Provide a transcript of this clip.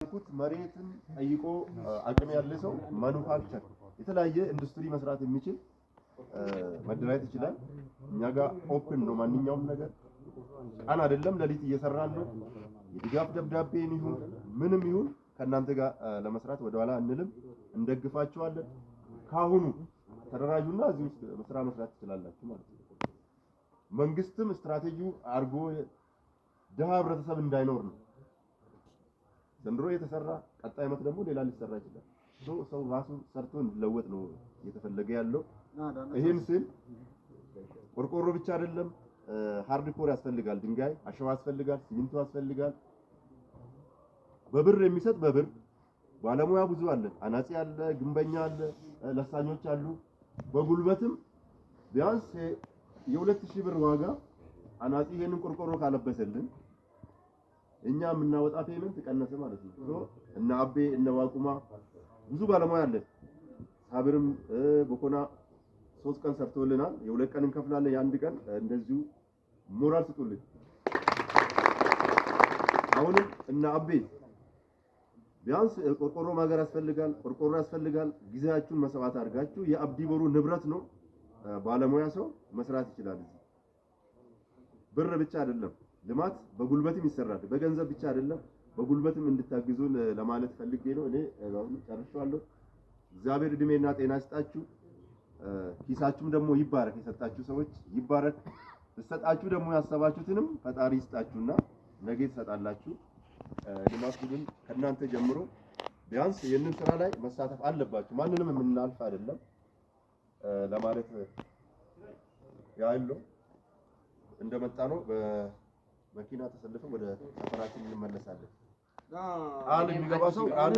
መሬትን ጠይቆ አቅም ያለ ሰው ማኑፋክቸር የተለያየ ኢንዱስትሪ መስራት የሚችል መደራጀት ይችላል። እኛ ጋር ኦፕን ነው ማንኛውም ነገር ቀን አይደለም ለሊት እየሰራን ነው። የድጋፍ ደብዳቤን ይሁን ምንም ይሁን ከእናንተ ጋር ለመስራት ወደኋላ አንልም፣ እንደግፋችኋለን። ካሁኑ ተደራጁና እዚህ ውስጥ መስራት ትችላላችሁ ማለት ነው። መንግስትም ስትራቴጂው አርጎ ደሃ ህብረተሰብ እንዳይኖር ነው ዘንድሮ የተሰራ ቀጣይ ዓመት ደግሞ ሌላ ሊሰራ ይችላል። ሰው ራሱ ሰርቶ እንዲለወጥ ነው እየተፈለገ ያለው። ይሄን ስል ቆርቆሮ ብቻ አይደለም፣ ሃርድ ኮር ያስፈልጋል፣ ድንጋይ አሸዋ ያስፈልጋል፣ ሲሚንቶ ያስፈልጋል። በብር የሚሰጥ በብር ባለሙያ ብዙ አለ፣ አናጺ አለ፣ ግንበኛ አለ፣ ለሳኞች አሉ። በጉልበትም ቢያንስ የ2000 ብር ዋጋ አናጺ ይሄንን ቆርቆሮ ካለበሰልን እኛ የምናወጣ ፔመንት ቀነሰ ማለት ነው። እና አቤ እና ዋቁማ ብዙ ባለሙያ አለ። ሳብርም በኮና 3 ቀን ሰርቶልናል። የ2 ቀን እንከፍላለን፣ የ1 ቀን እንደዚሁ ሞራል ስጡልን። አሁንም እና አቤ ቢያንስ ቆርቆሮ ማገር ያስፈልጋል፣ ቆርቆሮ ያስፈልጋል። ጊዜያችሁን መስዋዕት አድርጋችሁ የአብዲ ቦሩ ንብረት ነው። ባለሙያ ሰው መስራት ይችላል። ብር ብቻ አይደለም ልማት በጉልበትም ይሰራል። በገንዘብ ብቻ አይደለም በጉልበትም እንድታግዙን ለማለት ፈልጌ ነው። እኔ አሁን ጨርሻለሁ። እግዚአብሔር እድሜና ጤና ይስጣችሁ። ኪሳችሁም ደግሞ ይባረክ። የሰጣችሁ ሰዎች ይባረክ። ተሰጣችሁ ደግሞ ያሰባችሁትንም ፈጣሪ ይስጣችሁና ነገ ትሰጣላችሁ። ልማቱ ግን ከእናንተ ጀምሮ ቢያንስ የንን ስራ ላይ መሳተፍ አለባችሁ። ማንንም የምናልፍ አይደለም ለማለት ያለው እንደመጣ ነው። በመኪና ተሰልፈን ወደ ሰፈራችን እንመለሳለን። ቃል የሚገባ ሰው ቃል